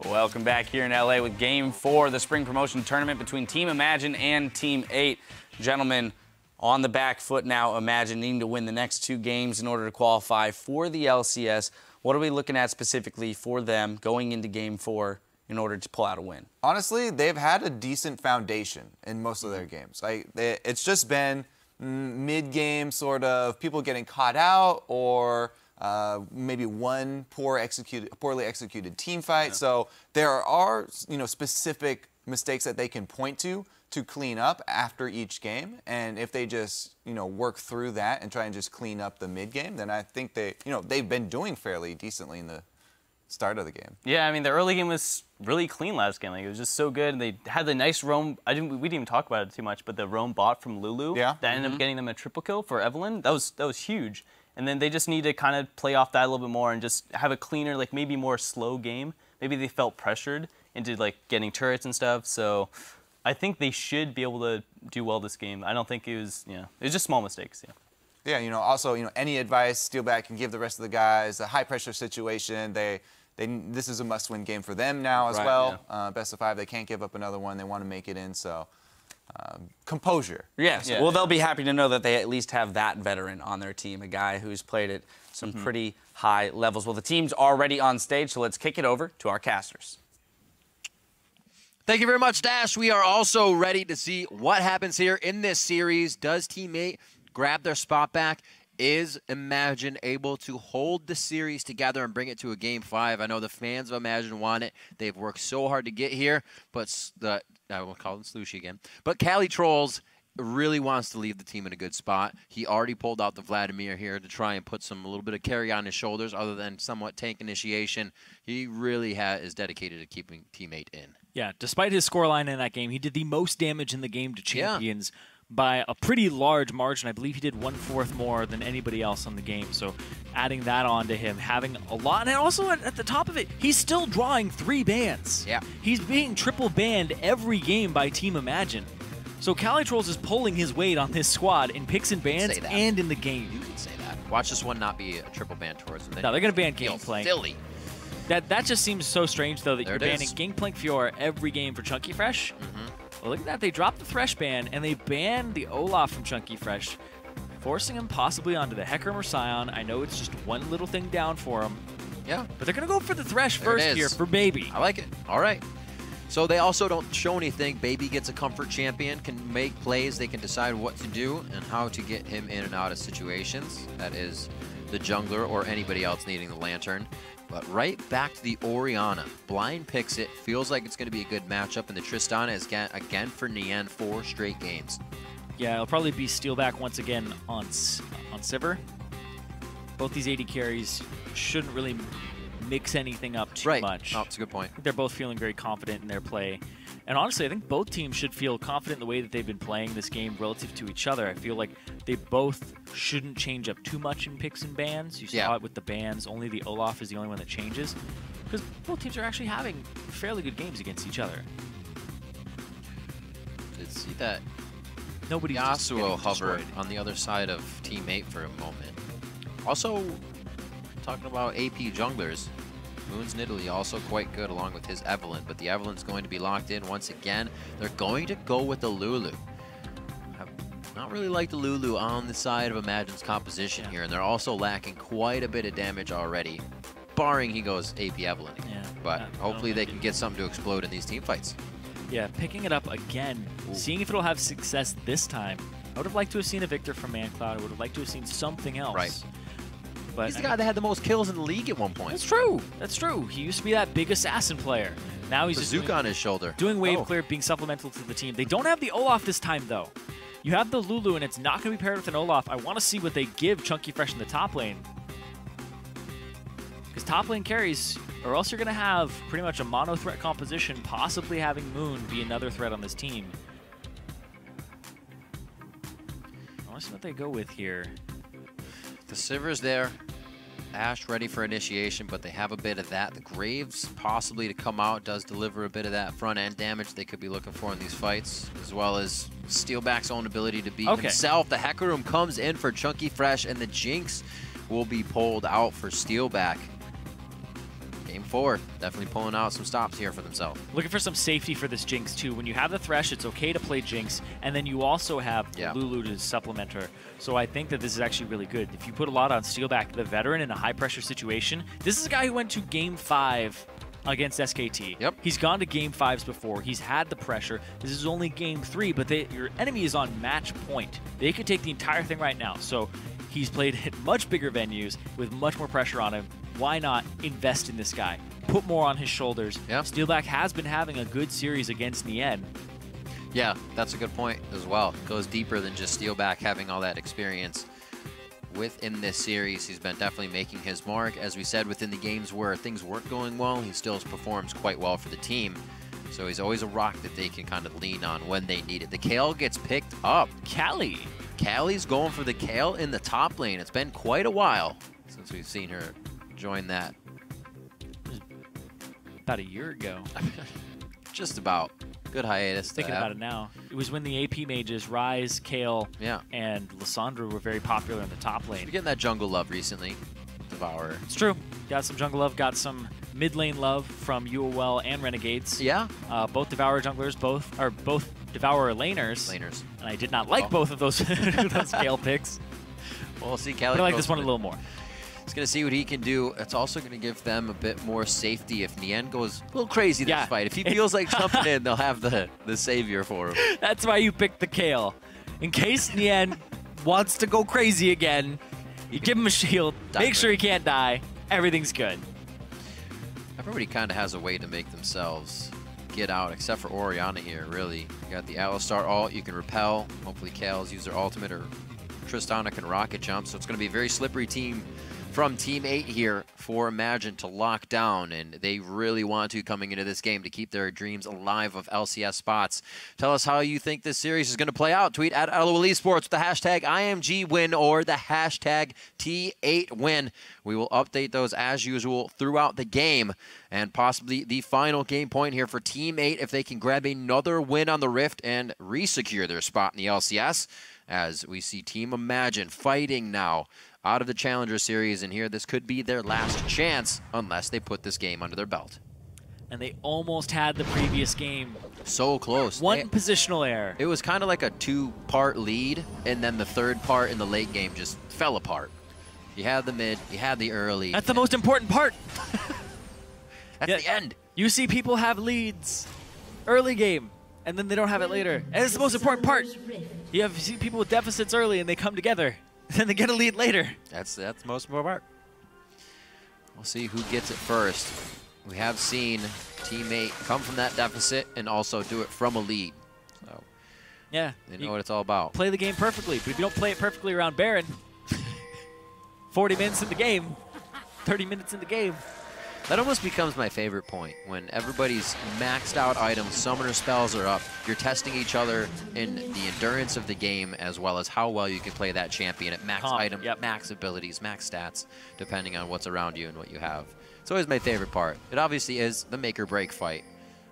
Welcome back here in LA with Game 4 of the Spring Promotion Tournament between Team Imagine and Team 8. Gentlemen, on the back foot now, Imagine needing to win the next 2 games in order to qualify for the LCS. What are we looking at specifically for them going into Game 4 in order to pull out a win? Honestly, they've had a decent foundation in most of their games. It's just been mid-game sort of people getting caught out or maybe one poorly executed team fight. Yeah. So there are, specific mistakes that they can point to clean up after each game. And if they just, work through that and try and just clean up the mid-game, then I think they've been doing fairly decently in the start of the game. Yeah, I mean, the early game was really clean last game. Like, it was just so good. And they had the nice roam. We didn't even talk about it too much, but the roam bot from Lulu that ended up getting them a triple kill for Evelyn. That was huge. And then they just need to kind of play off that a little bit more and just have a cleaner, like maybe more slow game. Maybe they felt pressured into like getting turrets and stuff. So I think they should be able to do well this game. I don't think it was, it was just small mistakes. Yeah. Yeah, also, any advice Steelback can give the rest of the guys, a high pressure situation. This is a must-win game for them now as well. Yeah. Best of 5, they can't give up another one. They want to make it in, so composure. Yes. Yeah. Well, they'll be happy to know that they at least have that veteran on their team, a guy who's played at some pretty high levels. Well, the team's already on stage, so let's kick it over to our casters. Thank you very much, Dash. We are also ready to see what happens here in this series. Does Team 8 grab their spot back? Is Imagine able to hold the series together and bring it to a Game 5? I know the fans of Imagine want it. They've worked so hard to get here, but I won't call him Slushy again. But Cali Trolls really wants to leave the team in a good spot. He already pulled out the Vladimir here to try and put a little bit of carry on his shoulders other than somewhat tank initiation. He really is dedicated to keeping Team 8 in. Yeah, despite his scoreline in that game, he did the most damage in the game to champions. Yeah. By a pretty large margin. I believe he did 1/4 more than anybody else on the game. So adding that on to him, having a lot, and also at the top of it, he's still drawing 3 bans. Yeah. He's being triple banned every game by Team Imagine. So Cali Trolls is pulling his weight on this squad in picks and bans and in the game. You can say that. Watch this one not be a triple ban towards them. No, they're going to ban Gangplank. Silly. That just seems so strange, though, that you're banning Gangplank Fiora every game for Chunky Fresh. Well, look at that. They dropped the Thresh ban, and they banned the Olaf from Chunky Fresh, forcing him possibly onto the Hecarim or Scion. I know it's just one little thing down for him. Yeah. But they're going to go for the Thresh first here for Baby. I like it. All right. So they also don't show anything. Baby gets a comfort champion, can make plays. They can decide what to do and how to get him in and out of situations. That is the jungler or anybody else needing the lantern. But right back to the Orianna. Blind picks it. Feels like it's going to be a good matchup. And the Tristana is again for Nian 4 straight games. Yeah, it'll probably be Steelback once again on Sivir. Both these AD carries shouldn't really mix anything up too much. Oh, that's a good point. They're both feeling very confident in their play. And honestly, I think both teams should feel confident in the way that they've been playing this game relative to each other. I feel like they both shouldn't change up too much in picks and bans. You saw it with the bans. Only the Olaf is the only one that changes. Because both teams are actually having fairly good games against each other. Did see that Nobody's Yasuo hovered on the other side of Team 8 for a moment. Also, talking about AP junglers, Moon's Nidalee also quite good along with his Evelyn, but the Evelyn's going to be locked in once again. They're going to go with the Lulu. I've not really liked the Lulu on the side of Imagine's composition here, and they're also lacking quite a bit of damage already, barring he goes AP Evelyn again. Yeah, but hopefully they can get something to explode in these team fights. Yeah, picking it up again, seeing if it'll have success this time. I would have liked to have seen a Victor from ManCloud. I would have liked to have seen something else. Right. But he's the guy that had the most kills in the league at one point. That's true. That's true. He used to be that big assassin player. Now he's Bazooka on his shoulder. Doing wave clear, being supplemental to the team. They don't have the Olaf this time, though. You have the Lulu, and it's not going to be paired with an Olaf. I want to see what they give Chunky Fresh in the top lane. Because top lane carries, or else you're going to have pretty much a mono-threat composition, possibly having Moon be another threat on this team. I want to see what they go with here. The Sivir's there. Ashe ready for initiation, but they have a bit of that. The Graves possibly to come out does deliver a bit of that front-end damage they could be looking for in these fights, as well as Steelback's own ability to beat himself. The Hecarim comes in for Chunky Fresh, and the Jinx will be pulled out for Steelback. Game 4, definitely pulling out some stops here for themselves. Looking for some safety for this Jinx, too. When you have the Thresh, it's okay to play Jinx, and then you also have Lulu to supplement her. So I think that this is actually really good. If you put a lot on Steelback, the veteran, in a high-pressure situation, this is a guy who went to Game 5 against SKT. Yep. He's gone to Game 5s before. He's had the pressure. This is only Game 3, but your enemy is on match point. They could take the entire thing right now. So he's played at much bigger venues with much more pressure on him. Why not invest in this guy? Put more on his shoulders. Yep. Steelback has been having a good series against Nien. Yeah, that's a good point as well. Goes deeper than just Steelback having all that experience. Within this series, he's been definitely making his mark. As we said, within the games where things weren't going well, he still performs quite well for the team. So he's always a rock that they can kind of lean on when they need it. The Kayle gets picked up. Callie's going for the Kayle in the top lane. It's been quite a while since we've seen her join that. About a year ago. Just about. Good hiatus. Thinking about it now. It was when the AP mages, Ryze, Kayle, and Lissandra were very popular in the top lane. You're getting that jungle love recently. Devourer. It's true. Got some jungle love, got some mid lane love from UOL and Renegades. Yeah. Both Devourer junglers, both Devourer laners. And I did not like both of those those Kayle picks. Well, we'll see. Callie I like this one a little more. He's going to see what he can do. It's also going to give them a bit more safety if Nien goes a little crazy this fight. If he feels like jumping in, they'll have the savior for him. That's why you picked the Kayle. In case Nien wants to go crazy again, you give him a shield, make sure he can't die. Everything's good. Everybody kind of has a way to make themselves get out, except for Orianna here, really. You got the Alistar ult, you can repel. Hopefully Kale's use their ultimate, or Tristana can rocket jump. So it's going to be a very slippery team from Team 8 here for Imagine to lock down, and they really want to coming into this game to keep their dreams alive of LCS spots. Tell us how you think this series is going to play out. Tweet at LOL Esports with the hashtag IMG win or the hashtag T8 win. We will update those as usual throughout the game, and possibly the final game point here for Team 8 if they can grab another win on the Rift and re-secure their spot in the LCS, as we see Team Imagine fighting now out of the Challenger Series, and here this could be their last chance unless they put this game under their belt. And they almost had the previous game. So close. One positional error. It was kind of like a two-part lead, and then the third part in the late game just fell apart. You had the mid, you had the early. That's the most important part. That's the end. You see people have leads early game, and then they don't have it later. And it's the most important part. You see people with deficits early, and they come together. Then they get a lead later. That's the most important part. We'll see who gets it first. We have seen Team 8 come from that deficit and also do it from a lead. So yeah, they know what it's all about. Play the game perfectly, but if you don't play it perfectly around Baron, 40 minutes in the game, 30 minutes in the game. That almost becomes my favorite point. When everybody's maxed out items, summoner spells are up, you're testing each other in the endurance of the game as well as how well you can play that champion at max items, max abilities, max stats, depending on what's around you and what you have. It's always my favorite part. It obviously is the make or break fight,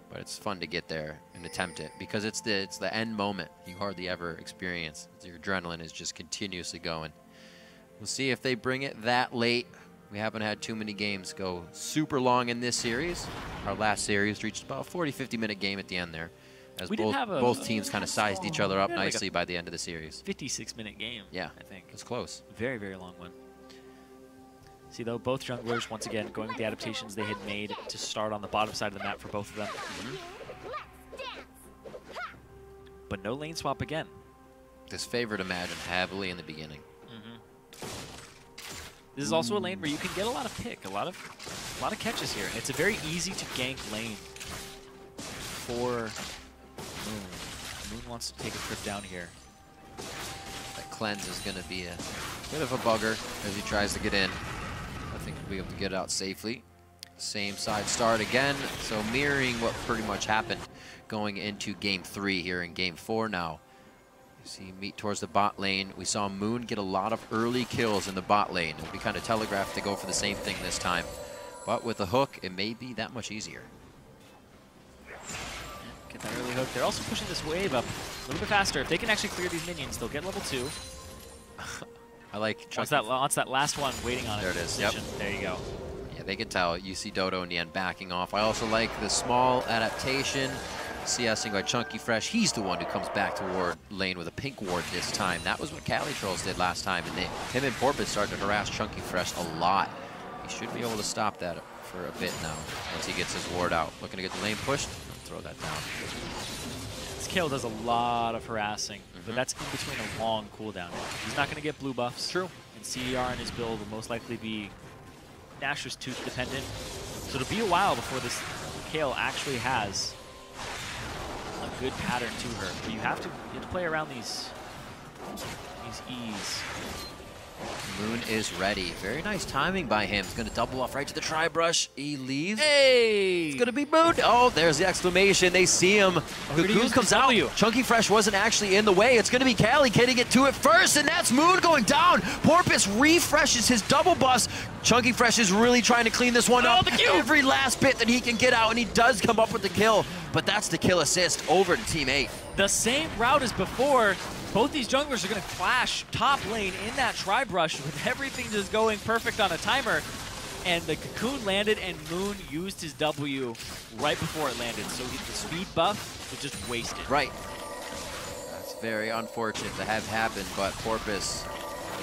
but it's fun to get there and attempt it because it's the end moment you hardly ever experience. Your adrenaline is just continuously going. We'll see if they bring it that late. We haven't had too many games go super long in this series. Our last series reached about a 40-50 minute game at the end there, as both teams kind of sized each other up nicely by the end of the series. 56-minute game, yeah, I think. It's close. Very, very long one. See, though, both junglers, once again, going with the adaptations they had made to start on the bottom side of the map for both of them. But no lane swap again. This favored Imagine heavily in the beginning. This is also a lane where you can get a lot of pick, a lot of catches here. It's a very easy to gank lane for Moon. Moon wants to take a trip down here. That cleanse is going to be a bit of a bugger as he tries to get in. I think we'll be able to get it out safely. Same side start again, so mirroring what pretty much happened going into Game 3 here in Game 4 now. See meet towards the bot lane. We saw Moon get a lot of early kills in the bot lane. It'll be kind of telegraphed to go for the same thing this time. But with a hook, it may be that much easier. Get that early hook. They're also pushing this wave up a little bit faster. If they can actually clear these minions, they'll get level 2. I like once that last one waiting on it. There it is. Yep. There you go. Yeah, they can tell. You see Dodo in the end backing off. I also like the small adaptation. CSing by Chunky Fresh. He's the one who comes back toward lane with a pink ward this time. That was what Cali Trolls did last time, and him and Porpoise started to harass Chunky Fresh a lot. He should be able to stop that for a bit now once he gets his ward out. Looking to get the lane pushed. Throw that down. This Kale does a lot of harassing, but that's in between a long cooldown. He's not going to get blue buffs. True. And CER in his build will most likely be Nashor's Tooth dependent. So it'll be a while before this Kale actually has a good pattern to her. But you have to play around these E's. Moon is ready. Very nice timing by him. He's going to double off right to the tri-brush. He leaves. Hey! It's going to be Moon. Oh, there's the exclamation. They see him. Cocoon comes out. Chunky Fresh wasn't actually in the way. It's going to be Cali getting it to it first, and that's Moon going down. Porpoise refreshes his double buffs. Chunky Fresh is really trying to clean this one up. Every last bit that he can get out, and he does come up with the kill, but that's the kill assist over to Team 8. The same route as before. Both these junglers are going to clash top lane in that tri-brush with everything just going perfect on a timer. And the Cocoon landed, and Moon used his W right before it landed. So the speed buff was just wasted. Right. That's very unfortunate to have happened, but Porpoise,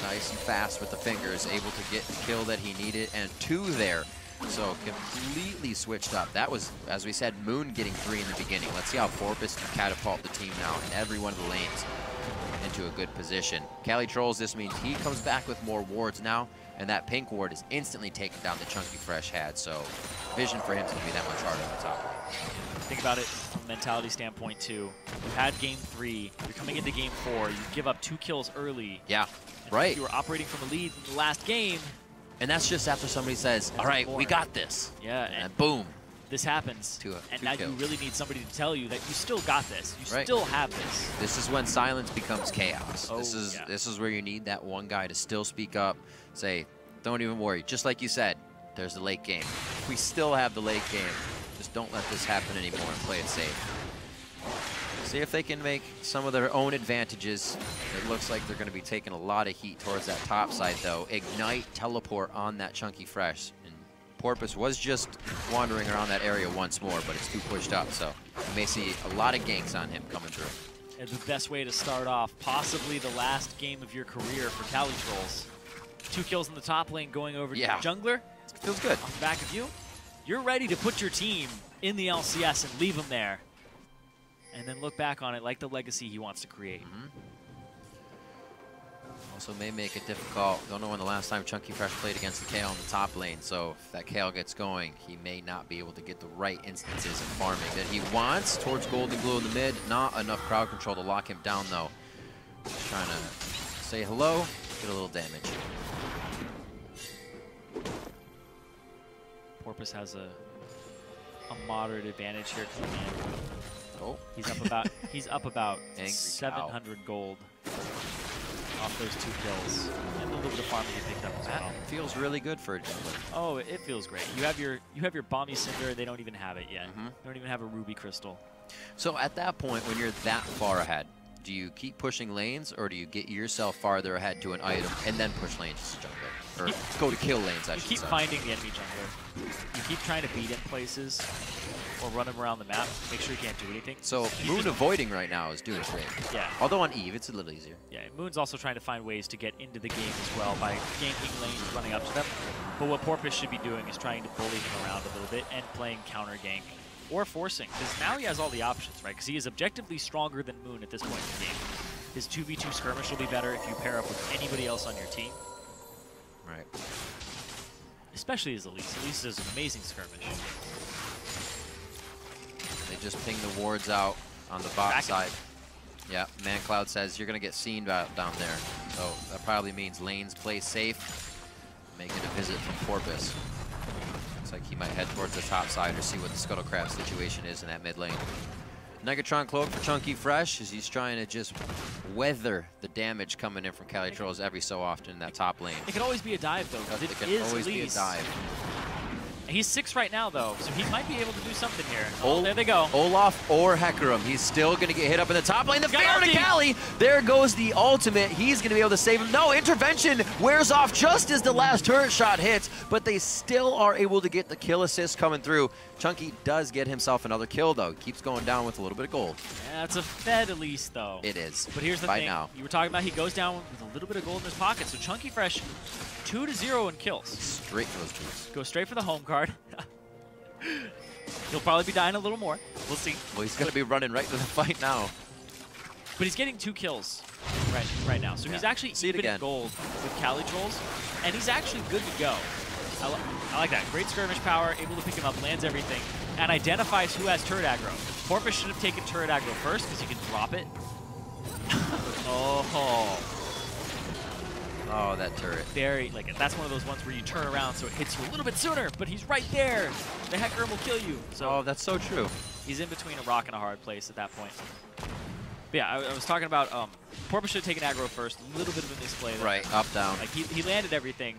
nice and fast with the fingers, able to get the kill that he needed, and 2 there. So completely switched up. That was, as we said, Moon getting 3 in the beginning. Let's see how Porpoise can catapult the team now in every one of the lanes into a good position. Cali Trolls, this means he comes back with more wards now, and that pink ward is instantly taken down the Chunky Fresh had. So vision for him is going to be that much harder on the top. Think about it from a mentality standpoint too. You had game 3, you're coming into game 4, you give up 2 kills early. Yeah, right. You were operating from a lead in the last game. And that's just after somebody says, all right, we got this. Yeah. And boom. This happens. And now you really need somebody to tell you that you still got this. You still have this. This is when silence becomes chaos. This is where you need that one guy to still speak up, say, don't even worry. Just like you said, there's the late game. We still have the late game. Just don't let this happen anymore and play it safe. See if they can make some of their own advantages. It looks like they're going to be taking a lot of heat towards that top side, though. Ignite, teleport on that Chunky Fresh. And Porpoise was just wandering around that area once more, but it's too pushed up, so you may see a lot of ganks on him coming through. And the best way to start off, possibly the last game of your career for Cali Trolls. 2 kills in the top lane going over to the jungler. Feels good. On the back of you, you're ready to put your team in the LCS and leave them there. And then look back on it like the legacy he wants to create. Also may make it difficult. Don't know when the last time Chunky Fresh played against the Kale in the top lane, so if that Kale gets going, he may not be able to get the right instances of farming that he wants towards Golden Glue in the mid. Not enough crowd control to lock him down, though. Just trying to say hello, get a little damage. Porpoise has a moderate advantage here coming in. Oh. He's up about Angry 700 gold off those 2 kills, and a little bit of farming he picked up as well. That feels really good for a jungler. Oh, it feels great. You have your Bomby Cinder. They don't even have it yet. They don't even have a Ruby Crystal. So at that point, when you're that far ahead, do you keep pushing lanes, or do you get yourself farther ahead to an item and then push lanes as a jungler? Or go to kill lanes, I should say. You keep finding the enemy jungler. You keep trying to beat in places or run him around the map. Make sure you can't do anything. So Moon avoiding right now is doing great. Yeah. Although on Eve, it's a little easier. Yeah, Moon's also trying to find ways to get into the game as well by ganking lanes, running up to them. But what Porpoise should be doing is trying to bully him around a little bit and playing counter gank or forcing, because now he has all the options, right? Because he is objectively stronger than Moon at this point in the game. His 2v2 skirmish will be better if you pair up with anybody else on your team. Right. Especially as Elise. Elise is an amazing skirmish. They just ping the wards out on the bot side. Yeah, ManCloud says you're going to get seen down there. So that probably means lanes play safe. Making a visit from Porpoise. Looks like he might head towards the top side or see what the Scuttlecraft situation is in that mid lane. Negatron Cloak for Chunky Fresh as he's trying to just weather the damage coming in from Cali Trolls every so often in that top lane. It could always be a dive, though. It can always be a dive. He's 6 right now, though, so he might be able to do something here. Oh, there they go. Olaf or Hecarim. He's still going to get hit up in the top lane. The fair to Cali. There goes the ultimate. He's going to be able to save him. No, intervention wears off just as the last turret shot hits, but they still are able to get the kill assist coming through. Chunky does get himself another kill, though. Keeps going down with a little bit of gold. Yeah, it's a Fed at least, though. It is. But here's the thing. Now. You were talking about he goes down with a little bit of gold in his pocket, so Chunky Fresh 2-0 in kills. Straight for those kills. Go straight for the home card. He'll probably be dying a little more. We'll see. Well, he's going to be running right to the fight now. But he's getting 2 kills right now. So he's actually even in gold with Cali Trolls. And he's actually good to go. I like that. Great skirmish power, able to pick him up, lands everything, and identifies who has turret aggro. Porpoise should have taken turret aggro first because he can drop it. Oh, that turret. That's one of those ones where you turn around so it hits you a little bit sooner, but he's right there. The Hecarim will kill you. So that's so true. He's in between a rock and a hard place at that point. But yeah, I was talking about Porpoise should have taken aggro first. A little bit of a misplay there. Right, up, down. Like he landed everything.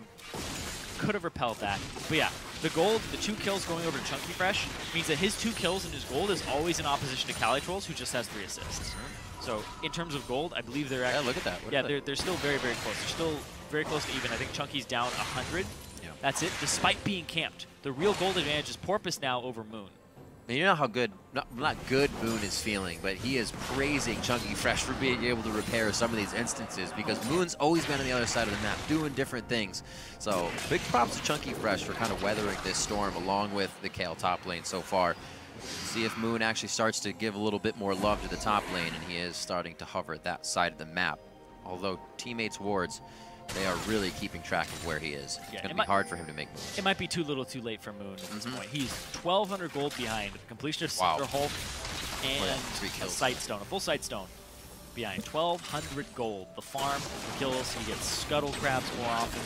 Could have repelled that. But yeah, the gold, the 2 kills going over to Chunky Fresh means that his 2 kills and his gold is always in opposition to Cali Trolls, who just has 3 assists. So in terms of gold, I believe they're actually... Yeah, look at that. They're still very, very close. They're still very close to even. I think Chunky's down 100. Yeah. That's it, despite being camped. The real gold advantage is Porpoise now over Moon. And you know how good, not good Moon is feeling, but he is praising Chunky Fresh for being able to repair some of these instances because Moon's always been on the other side of the map doing different things. So big props to Chunky Fresh for kind of weathering this storm along with the Kale top lane so far. See if Moon actually starts to give a little bit more love to the top lane, and he is starting to hover at that side of the map. Although teammates' wards, they are really keeping track of where he is. It's going to be hard for him to make moves. It might be too little too late for Moon at this point. He's 1,200 gold behind with the completion of Cinder Hulk and a sight stone, a full sight stone behind. 1,200 gold. The farm, the kills, he gets scuttle crabs more often.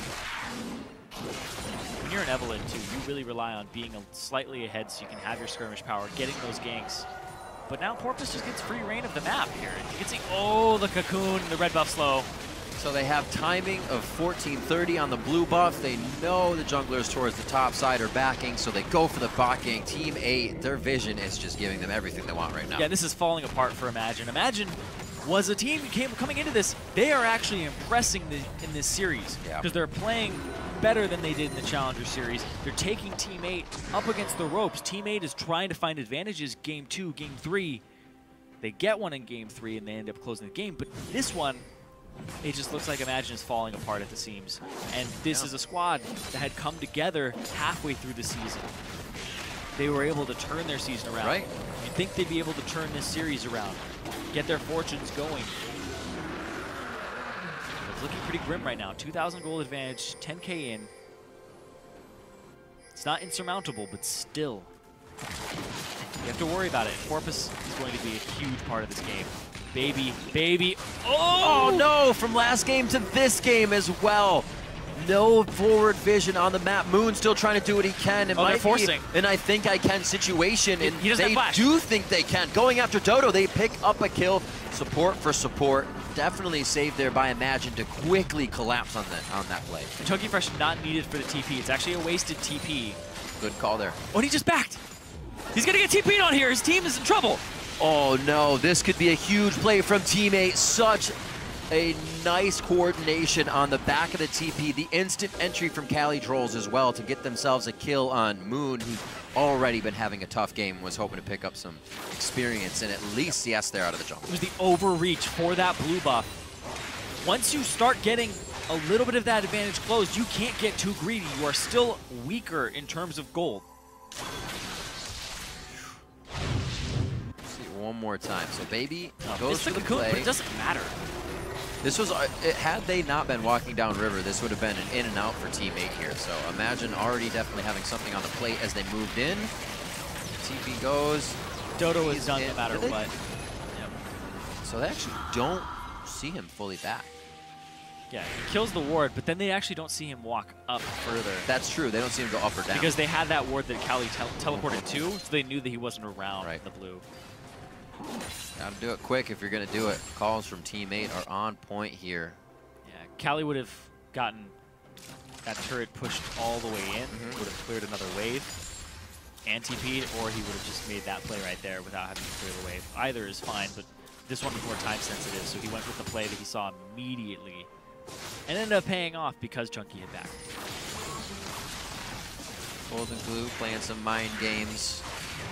When you're in Evelyn, too, you really rely on being slightly ahead so you can have your skirmish power, getting those ganks. But now Porpoise just gets free reign of the map here. You can see, the cocoon, the red buff slow. So they have timing of 1430 on the blue buff. They know the junglers towards the top side are backing, so they go for the bot gank. Team 8, their vision is just giving them everything they want right now. Yeah, this is falling apart for Imagine. Imagine was a team coming into this, they are actually impressing in this series because they're playing better than they did in the Challenger Series. They're taking Team 8 up against the ropes. Team 8 is trying to find advantages game 2, game 3. They get one in game 3 and they end up closing the game, but this one, it just looks like Imagine is falling apart at the seams. And this is a squad that had come together halfway through the season. They were able to turn their season around. Right. You'd think they'd be able to turn this series around, get their fortunes going. It's looking pretty grim right now. 2,000 gold advantage, 10K in. It's not insurmountable, but still. You have to worry about it. Porpoise is going to be a huge part of this game. Baby. Oh no, from last game to this game as well. No forward vision on the map. Moon still trying to do what he can. They're forcing. And I think I can situation. And he doesn't have flash. Do think they can. Going after Dodo, they pick up a kill. Support for support. Definitely saved there by Imagine to quickly collapse on that play. Chunky Fresh not needed for the TP. It's actually a wasted TP. Good call there. Oh, and he just backed. He's gonna get TP'd on here. His team is in trouble. Oh no, this could be a huge play from Team 8. Such a nice coordination on the back of the TP. The instant entry from Cali Trolls as well to get themselves a kill on Moon, who's already been having a tough game, was hoping to pick up some experience and at least CS there out of the jungle. It was the overreach for that blue buff. Once you start getting a little bit of that advantage closed, you can't get too greedy. You are still weaker in terms of gold. One more time. So Baby goes for the cocoon, play. But it doesn't matter. This was, had they not been walking down river, this would have been an in and out for Team 8 here. So Imagine already definitely having something on the plate as they moved in. TP goes. Dodo is done no matter what. Yep. So they actually don't see him fully back. Yeah, he kills the ward, but then they actually don't see him walk up further. That's true. They don't see him go up or down. Because they had that ward that Cali teleported to, so they knew that he wasn't around the blue. Gotta do it quick if you're gonna do it. Calls from Team 8 are on point here. Yeah, Cali would have gotten that turret pushed all the way in, would have cleared another wave, and TP'd, or he would have just made that play right there without having to clear the wave. Either is fine, but this one was more time sensitive, so he went with the play that he saw immediately, and ended up paying off because Chunky hit back. Golden Glue playing some mind games,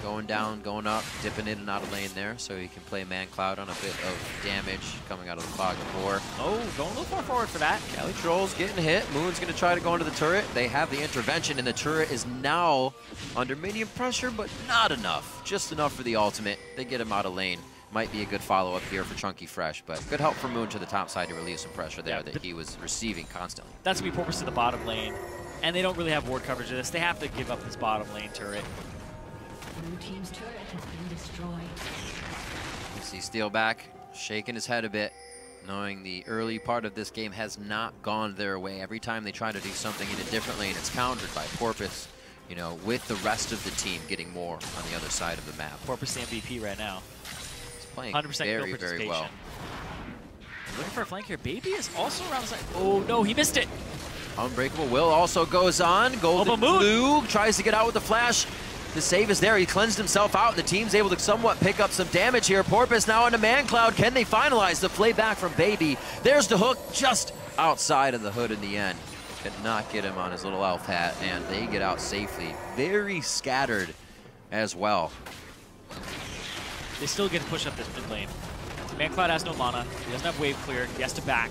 going down, going up, dipping in and out of lane there, so he can play Man Cloud on a bit of damage coming out of the fog of war. Oh, going a little far forward for that. Troll's getting hit. Moon's going to try to go into the turret. They have the intervention, and the turret is now under minion pressure, but not enough. Just enough for the ultimate. They get him out of lane. Might be a good follow-up here for Chunky Fresh, but good help from Moon to the top side to relieve some pressure there that he was receiving constantly. That's going to be Porpoise to the bottom lane, and they don't really have ward coverage of this. They have to give up this bottom lane turret. Blue team's turret has been destroyed. You see Steelback shaking his head a bit, knowing the early part of this game has not gone their way. Every time they try to do something in a different lane, it's countered by Porpoise, you know, with the rest of the team getting more on the other side of the map. Porpoise MVP right now. He's playing 100% very, very well. Looking for a flank here. Baby is also around the side. Oh, no, he missed it. Unbreakable Will also goes on. Golden Blue tries to get out with the flash. The save is there. He cleansed himself out, and the team's able to somewhat pick up some damage here. Porpoise now into Man Cloud. Can they finalize the play back from Baby? There's the hook just outside of the hood in the end. Could not get him on his little elf hat, and they get out safely. Very scattered as well. They still get to push up this mid lane. Man Cloud has no mana. He doesn't have wave clear. He has to back.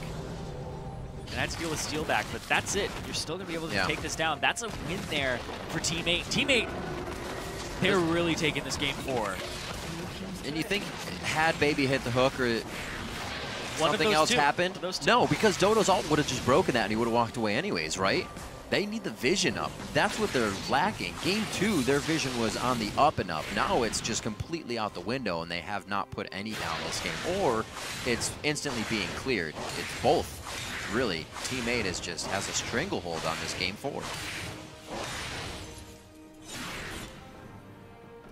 And that's to deal with Steel back, but that's it. You're still going to be able to take this down. That's a win there for Team 8. Team 8, they're really taking this game forward. And you think, had Baby hit the hook or something else happened? No, because Dodo's ult would have just broken that and he would have walked away anyways, right? They need the vision up. That's what they're lacking. Game 2, their vision was on the up and up. Now it's just completely out the window, and they have not put any down this game. Or it's instantly being cleared. It's both. Really, Team 8 has a stranglehold on this game 4.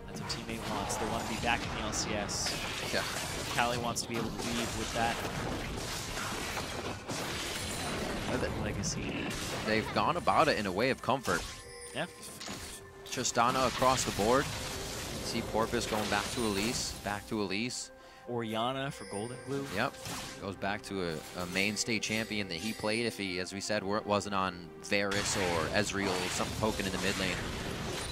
That's what Team 8 wants. They want to be back in the LCS. Yeah. Cali wants to be able to leave with that legacy. They've gone about it in a way of comfort. Yeah. Tristana across the board. See Porpoise going back to Elise. Oriana for Golden Blue. Yep. Goes back to a mainstay champion that he played if he, as we said, wasn't on Varus or Ezreal or something poking in the mid lane.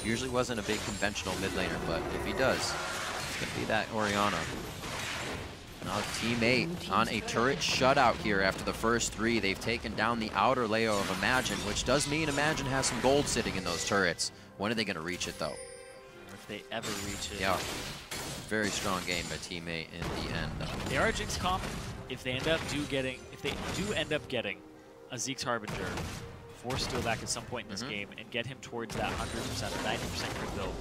Usually wasn't a big conventional mid laner, but if he does, it's going to be that Oriana. Now Team 8 on a turret shutout here after the first 3. They've taken down the outer layer of Imagine, which does mean Imagine has some gold sitting in those turrets. When are they going to reach it, though? Or if they ever reach it. Yeah. Very strong game by Team 8 in the end, though. They are a Jinx comp. If they do end up getting a Zeke's Harbinger, force Steelback at some point in this game and get him towards that 100% or 90% crit build,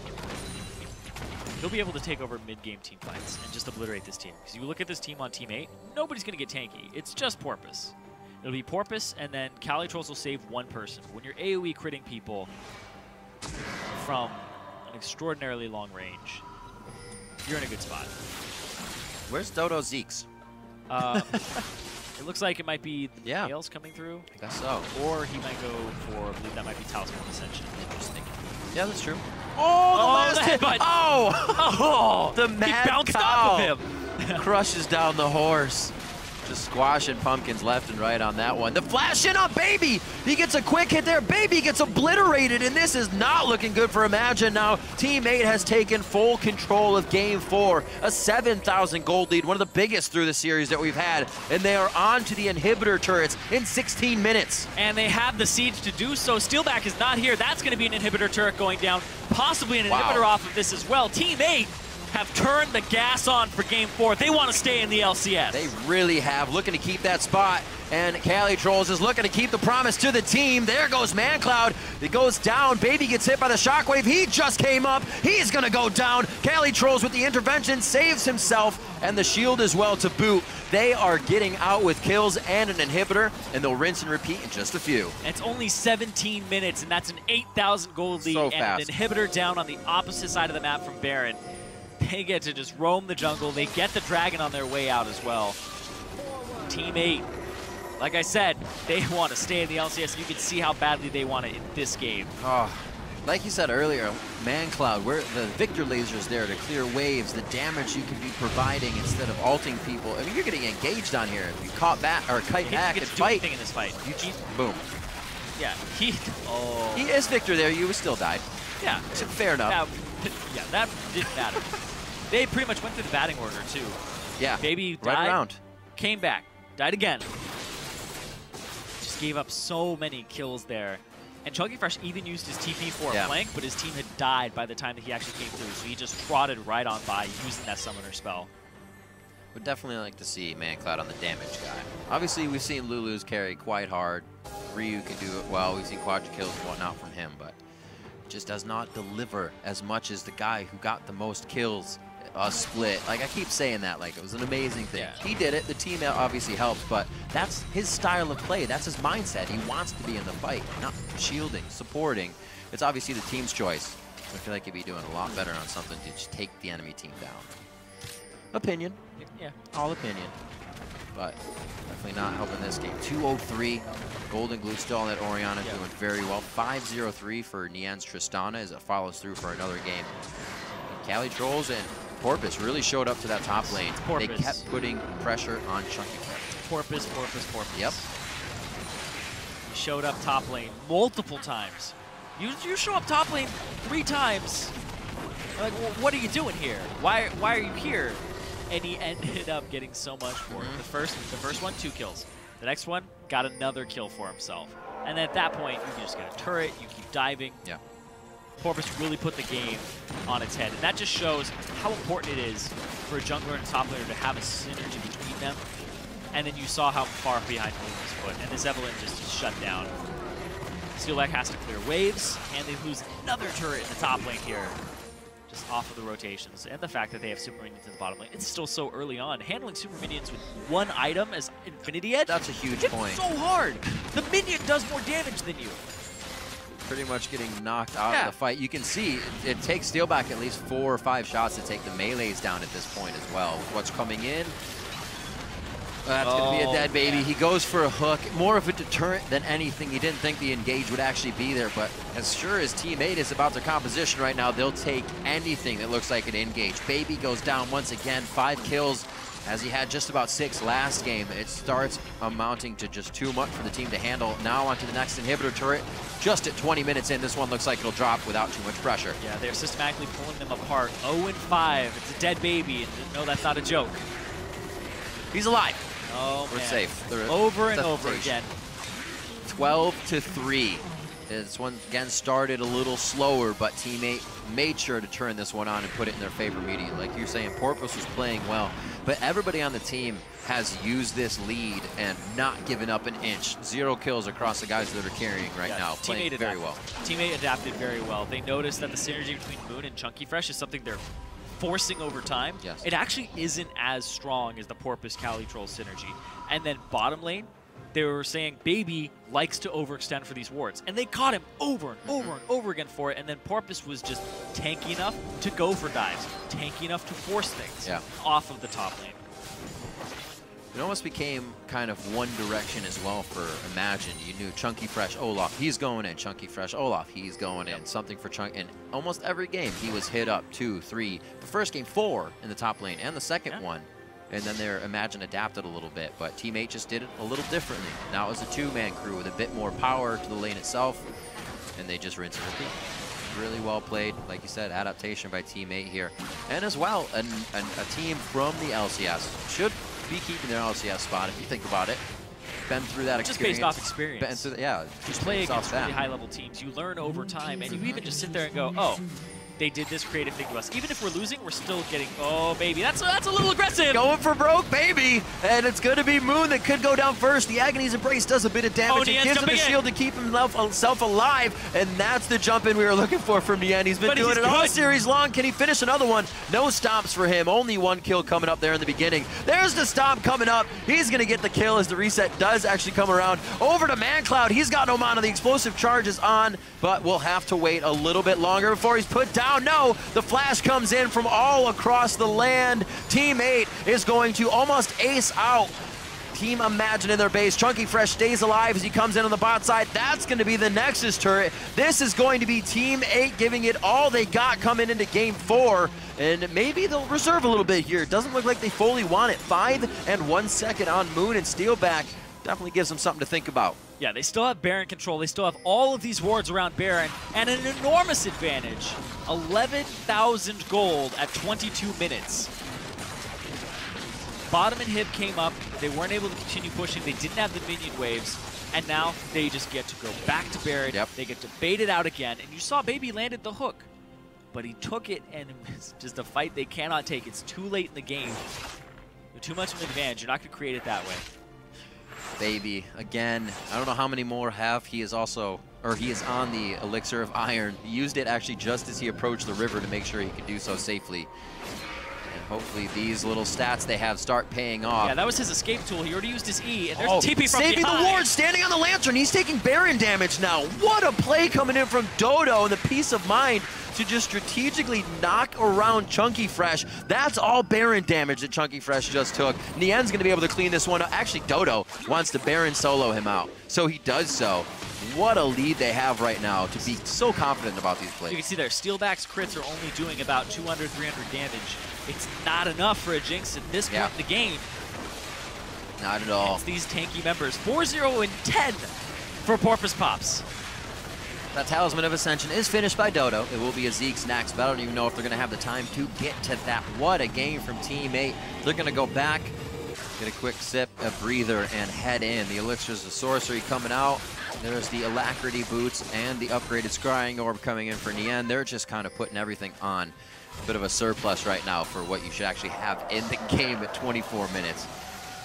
he'll be able to take over mid-game team fights and just obliterate this team. Because you look at this team on Team 8, nobody's going to get tanky. It's just Porpoise. It'll be Porpoise, and then Cali Trolls will save one person. When you're AoE critting people from an extraordinarily long range, you're in a good spot. Where's Dodo Zeke's? It looks like it might be the Nails coming through. I guess so. Or he might go for, I believe that might be Talisman Ascension. Interesting. Yeah, that's true. Oh, the last hit! Oh! The mad he bounced cow off of him. Crushes down the horse. Just squashing pumpkins left and right on that one. The flash in on Baby! He gets a quick hit there. Baby gets obliterated, and this is not looking good for Imagine now. Team 8 has taken full control of Game 4. A 7,000 gold lead, one of the biggest through the series that we've had. And they are on to the inhibitor turrets in 16 minutes. And they have the siege to do so. Steelback is not here. That's going to be an inhibitor turret going down. Possibly an inhibitor off of this as well. Team 8 have turned the gas on for Game 4. They want to stay in the LCS. They really have, looking to keep that spot. And Cali Trolls is looking to keep the promise to the team. There goes Man Cloud. It goes down. Baby gets hit by the shockwave. He just came up. He's going to go down. Cali Trolls with the intervention saves himself, and the shield as well to boot. They are getting out with kills and an inhibitor, and they'll rinse and repeat in just a few. And it's only 17 minutes, and that's an 8,000 gold lead. So fast. And an inhibitor down on the opposite side of the map from Baron. They get to just roam the jungle. They get the dragon on their way out as well. Team 8 Like I said, they want to stay in the LCS. You can see how badly they want it in this game. Oh, like you said earlier, ManCloud, where the Victor laser's there to clear waves, the damage you can be providing instead of ulting people. I mean, you're getting engaged on here. You caught back or kite back and fight. In this fight. Boom. Yeah, he is Victor there. You would still died. Yeah, fair enough. That didn't matter. They pretty much went through the batting order too. Yeah, Baby died, right around. Came back, died again. Just gave up so many kills there. And Chunky Fresh even used his TP for a flank, but his team had died by the time that he actually came through. So he just trotted right on by using that summoner spell. Would definitely like to see ManCloud on the damage guy. Obviously, we've seen Lulu's carry quite hard. Ryu can do it well. We've seen quadra kills and whatnot from him, but just does not deliver as much as the guy who got the most kills. Split. Like, I keep saying that like it was an amazing thing. Yeah. He did it. The team obviously helps, but that's his style of play. That's his mindset. He wants to be in the fight, not shielding, supporting. It's obviously the team's choice. I feel like he'd be doing a lot better on something to just take the enemy team down. Opinion. Yeah. All opinion. But definitely not helping this game. 203. Golden Glue still on that Orianna, doing very well. 5-0-3 for Nian's Tristana as it follows through for another game. Cali Trolls and Porpoise really showed up to that top lane. They kept putting pressure on Chunky Fresh. Porpoise. Yep. He showed up top lane multiple times. You show up top lane 3 times. Like, well, what are you doing here? Why are you here? And he ended up getting so much for it. The first one, 2 kills. The next one, got another kill for himself. And then at that point, you can just get a turret, you keep diving. Yeah. Porpoise really put the game on its head. And that just shows how important it is for a jungler and a top laner to have a synergy between them. And then you saw how far behind Bloom was put. And this Evelyn just shut down. Steelback has to clear waves, and they lose another turret in the top lane here. Just off of the rotations. And the fact that they have super minions in the bottom lane. It's still so early on. Handling super minions with 1 item as Infinity Edge. That's a huge point. It's so hard. The minion does more damage than you. Pretty much getting knocked out of the fight. You can see it takes Steelback at least 4 or 5 shots to take the melees down at this point as well. What's coming in? That's going to be a dead baby. He goes for a hook. More of a deterrent than anything. He didn't think the engage would actually be there, but as sure as Team 8 is about their composition right now, they'll take anything that looks like an engage. Baby goes down once again. 5 kills. As he had just about 6 last game, it starts amounting to just too much for the team to handle. Now onto the next inhibitor turret. Just at 20 minutes in, this one looks like it'll drop without too much pressure. Yeah, they're systematically pulling them apart. 0-5, it's a dead baby, and no, that's not a joke. He's alive. Oh, We're safe. Over and over again. 12-3. This one, again, started a little slower, but Team 8 made sure to turn this one on and put it in their favor immediately. Like you're saying, Porpoise was playing well, but everybody on the team has used this lead and not given up an inch. 0 kills across the guys that are carrying right now, playing very well. Team 8 adapted very well. They noticed that the synergy between Moon and Chunky Fresh is something they're forcing over time. Yes. It actually isn't as strong as the Porpoise Cali Troll synergy. And then bottom lane, they were saying Baby likes to overextend for these wards. And they caught him over and over and over again for it. And then Porpoise was just tanky enough to go for dives, tanky enough to force things off of the top lane. It almost became kind of one direction as well for Imagine. You knew Chunky Fresh, Olaf, he's going in. Chunky Fresh, Olaf, he's going in. Something for Chunky. And almost every game, he was hit up 2, 3. The first game, 4 in the top lane, and the second one. And then their Imagine adapted a little bit, but Team 8 just did it a little differently. Now it was a 2-man crew with a bit more power to the lane itself, and they just rinse and repeat. Really well played, like you said, adaptation by Team 8 here. And as well, a team from the LCS should be keeping their LCS spot, if you think about it. Been through that just based off experience. Been through, yeah, just play against really high-level teams. You learn over time, and you even just sit there and go, oh, they did this creative thing to us. Even if we're losing, we're still getting, oh, baby, that's a little aggressive. Going for broke, baby. And it's going to be Moon that could go down first. The Agony's Embrace does a bit of damage. It gives him the shield to keep himself alive. And that's the jump in we were looking for from Nian. He's been doing it all series long. Can he finish another one? No stops for him. Only 1 kill coming up there in the beginning. There's the stomp coming up. He's going to get the kill as the reset does actually come around. Over to ManCloud. He's got no mana. The explosive charge is on, but we'll have to wait a little bit longer before he's put down. No, the flash comes in from all across the land. Team 8 is going to almost ace out Team Imagine in their base. Chunky Fresh stays alive as he comes in on the bot side. That's going to be the Nexus turret. This is going to be Team 8 giving it all they got coming into Game 4. And maybe they'll reserve a little bit here. It doesn't look like they fully want it. 5 and 1 second on Moon and Steelback. Definitely gives them something to think about. Yeah, they still have Baron control. They still have all of these wards around Baron and an enormous advantage. 11,000 gold at 22 minutes. Bottom and Hib came up. They weren't able to continue pushing. They didn't have the minion waves. And now they just get to go back to Baron. Yep. They get to bait it out again. And you saw Baby landed the hook. But he took it, and it's just a fight they cannot take. It's too late in the game. They're too much of an advantage. You're not going to create it that way. Baby, again, I don't know how many more have. He is also, or he is on the Elixir of Iron. He used it actually just as he approached the river to make sure he could do so safely. And hopefully these little stats they have start paying off. Yeah, that was his escape tool. He already used his E, and there's a TP from saving behind. the ward, standing on the Lantern. He's taking Baron damage now. What a play coming in from Dodo, and the peace of mind to just strategically knock around Chunky Fresh. That's all Baron damage that Chunky Fresh just took. Nien's going to be able to clean this one up. Actually, Dodo wants to Baron solo him out, so he does so. What a lead they have right now to be so confident about these plays. You can see there, Steelback's crits are only doing about 200, 300 damage. It's not enough for a Jinx at this point in the game. Not at all. It's these tanky members. 4-0 and 10 for Porpoise Pops. That Talisman of Ascension is finished by Dodo. It will be a Zeke's next, but I don't even know if they're going to have the time to get to that. What a game from Team 8. They're going to go back, get a quick sip, a breather, and head in. The Elixirs of Sorcery coming out. There's the Alacrity Boots and the upgraded Scrying Orb coming in for Nien. They're just kind of putting everything on. A bit of a surplus right now for what you should actually have in the game at 24 minutes.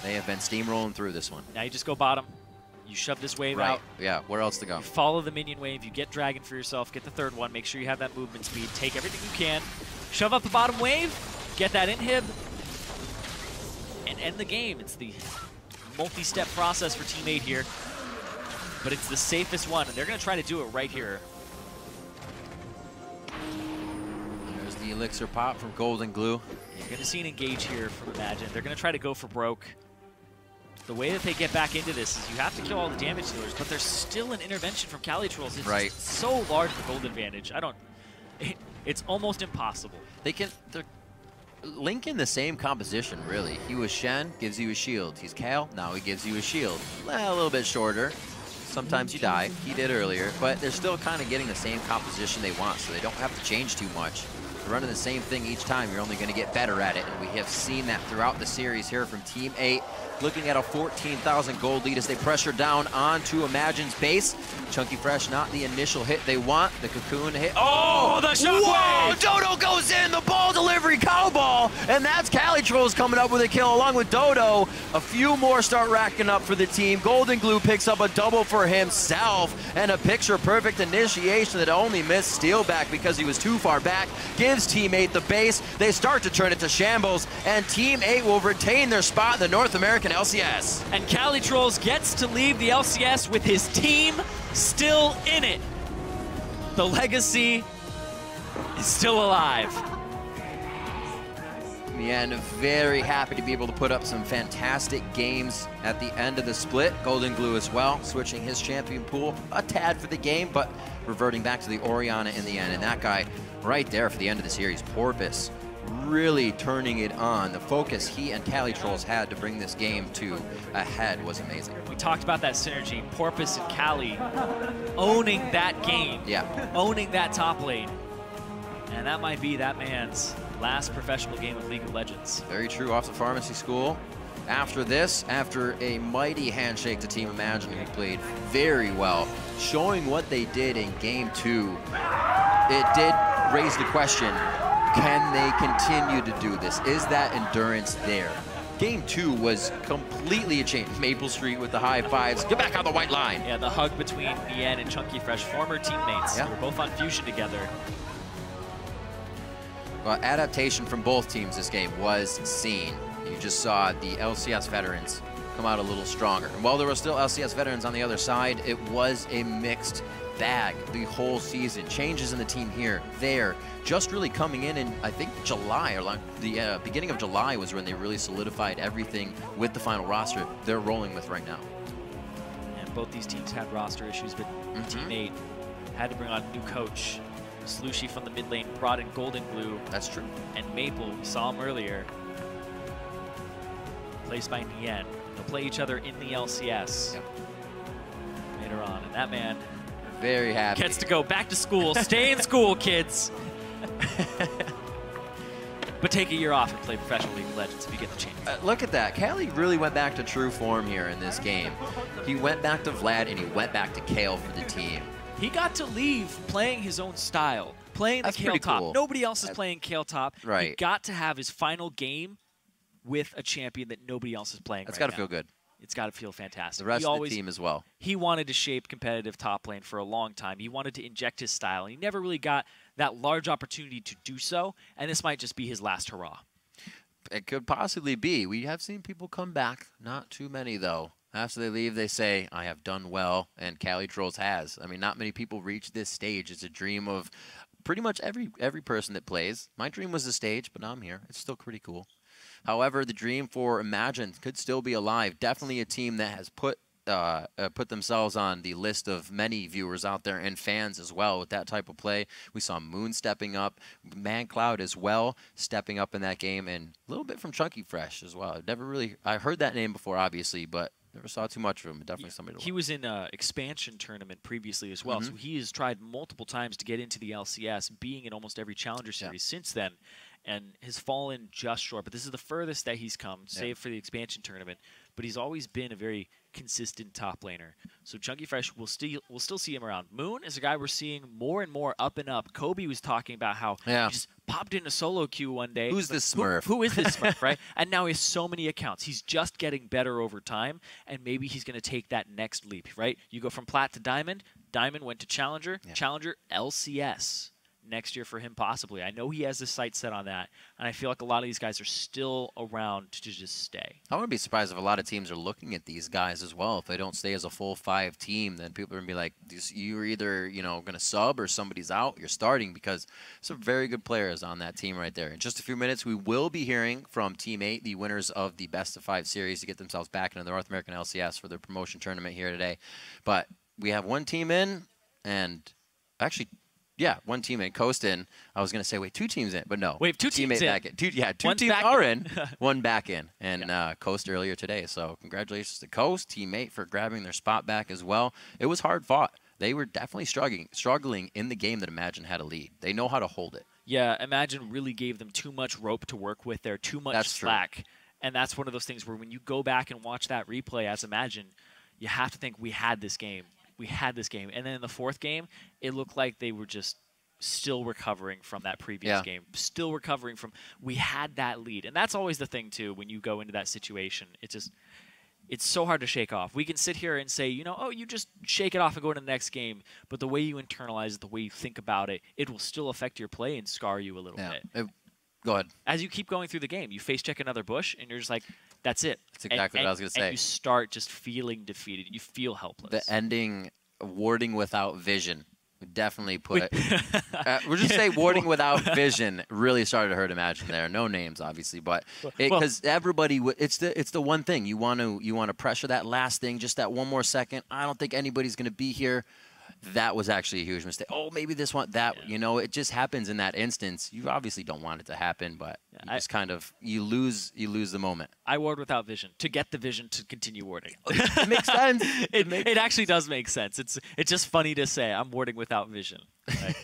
They have been steamrolling through this one. Now you just go bottom. You shove this wave out. Yeah, where else to go? You follow the minion wave. You get Dragon for yourself. Get the third one. Make sure you have that movement speed. Take everything you can. Shove up the bottom wave. Get that inhib. And end the game. It's the multi-step process for Team 8 here. But it's the safest one. And they're going to try to do it right here. There's the Elixir pop from Golden Glue. You're going to see an engage here from Imagine. They're going to try to go for broke. The way that they get back into this is you have to kill all the damage dealers, but there's still an intervention from Cali Trolls. It's just so large the gold advantage. It's almost impossible. They're linking the same composition, really. He was Shen, gives you a shield. He's Kale, now he gives you a shield. Well, a little bit shorter. Sometimes you die. He did earlier, but they're still kind of getting the same composition they want, so they don't have to change too much. They're running the same thing each time. You're only going to get better at it, and we have seen that throughout the series here from Team 8. Looking at a 14,000 gold lead as they pressure down onto Imagine's base. Chunky Fresh, not the initial hit they want. The cocoon hit. Oh, the shockwave! Whoa, Dodo goes in, the ball delivery cow ball, and that's Cali Trolls coming up with a kill along with Dodo. A few more start racking up for the team. Golden Glue picks up a double for himself, and a picture-perfect initiation that only missed Steelback because he was too far back. Gives Team 8 the base. They start to turn it to shambles, and Team 8 will retain their spot in the North American LCS. And Cali Trolls gets to leave the LCS with his team still in it. The legacy is still alive. In the end, very happy to be able to put up some fantastic games at the end of the split. Golden Glue as well, switching his champion pool a tad for the game, but reverting back to the Orianna in the end. And that guy right there for the end of the series, Porpoise, really turning it on. The focus he and Cali Trolls had to bring this game to a head was amazing. We talked about that synergy. Porpoise and Cali owning that game. Yeah. Owning that top lane. And that might be that man's last professional game of League of Legends. Very true, off the pharmacy school. After this, after a mighty handshake to Team Imagine, who played very well, showing what they did in Game 2, it did raise the question, can they continue to do this? Is that endurance there? Game 2 was completely a change. Maple Street with the high fives. Get back on the white line. Yeah, the hug between Nien and Chunky Fresh, former teammates. Yeah. They were both on Fusion together. Well, adaptation from both teams this game was seen. You just saw the LCS veterans come out a little stronger. And while there were still LCS veterans on the other side, it was a mixed bag the whole season. Changes in the team here, there, just really coming in I think July, or like the beginning of July was when they really solidified everything with the final roster they're rolling with right now. And both these teams had roster issues, but Team 8 had to bring on a new coach. Slushy from the mid lane brought in Golden Blue. That's true. And Maple, we saw him earlier, placed by Nien. They'll play each other in the LCS later on. And that man very happy. Gets to go back to school. Stay in school, kids. But take a year off and play Professional League of Legends if you get the chance. Look at that. Cali really went back to true form here in this game. He went back to Vlad, and he went back to Kale for the team. He got to leave playing his own style, playing the Kale top. Cool. Nobody else is playing Kale top. Right. He got to have his final game with a champion that nobody else is playing. That's got to feel good. It's got to feel fantastic. The rest of the team as well. He wanted to shape competitive top lane for a long time. He wanted to inject his style, and he never really got that large opportunity to do so, and this might just be his last hurrah. It could possibly be. We have seen people come back. Not too many, though. After they leave, they say, I have done well, and Cali Trolls has. I mean, not many people reach this stage. It's a dream of pretty much every person that plays. My dream was the stage, but now I'm here. It's still pretty cool. However, the dream for Imagine could still be alive. Definitely a team that has put themselves on the list of many viewers out there and fans as well with that type of play. We saw Moon stepping up, ManCloud as well stepping up in that game, and a little bit from Chunky Fresh as well. I heard that name before, obviously, but never saw too much of him. Definitely somebody to He was in an expansion tournament previously as well, so he has tried multiple times to get into the LCS, being in almost every Challenger Series since then, and has fallen just short. But this is the furthest that he's come, save for the expansion tournament. But he's always been a very consistent top laner. So Chunky Fresh, we'll still see him around. Moon is a guy we're seeing more and more up and up. Kobe was talking about how he just popped in a solo queue one day. Who's this Smurf? Who is this Smurf, right? And now he has so many accounts. He's just getting better over time, and maybe he's going to take that next leap, right? You go from Plat to Diamond. Diamond went to Challenger. Challenger, LCS. Next year for him, possibly. I know he has his sights set on that, and I feel like a lot of these guys are still around to just stay. I wouldn't be surprised if a lot of teams are looking at these guys as well. If they don't stay as a full 5 team, then people are going to be like, you're either going to sub or somebody's out, you're starting, because some very good players on that team right there. In just a few minutes, we will be hearing from Team 8, the winners of the Best of 5 series, to get themselves back into the North American LCS for their promotion tournament here today. But we have one team in, and actually... yeah, one team in. Coast in. I was going to say, wait, 2 teams in, but no. Wait, 2 teams in. Back in. Two teams are in, one back in. And Coast earlier today. So congratulations to Coast, teammate, for grabbing their spot back as well. It was hard fought. They were definitely struggling in the game that Imagine had a lead. They know how to hold it. Yeah, Imagine really gave them too much rope to work with there, too much slack. True. And that's one of those things where when you go back and watch that replay as Imagine, you have to think, we had this game. We had this game. And then in the 4th game, it looked like they were just still recovering from that previous game. Still recovering from, we had that lead. And that's always the thing, too, when you go into that situation. It's so hard to shake off. We can sit here and say, oh, you just shake it off and go into the next game. But the way you internalize it, the way you think about it, it will still affect your play and scar you a little bit. Go ahead. As you keep going through the game, you face check another bush, and you're just like, that's it. That's exactly what I was going to say. And you start just feeling defeated. You feel helpless. The ending, warding without vision, would definitely put we'll just say warding without vision really started to hurt Imagine there. No names, obviously, but because everybody, it's the one thing you want to pressure that last thing, just that one more second. I don't think anybody's going to be here. That was actually a huge mistake. Oh, maybe this one, that, it just happens in that instance. You obviously don't want it to happen, but you just kind of, you lose the moment. I ward without vision to get the vision to continue warding. It makes sense. It actually does make sense. It's just funny to say I'm warding without vision. Right?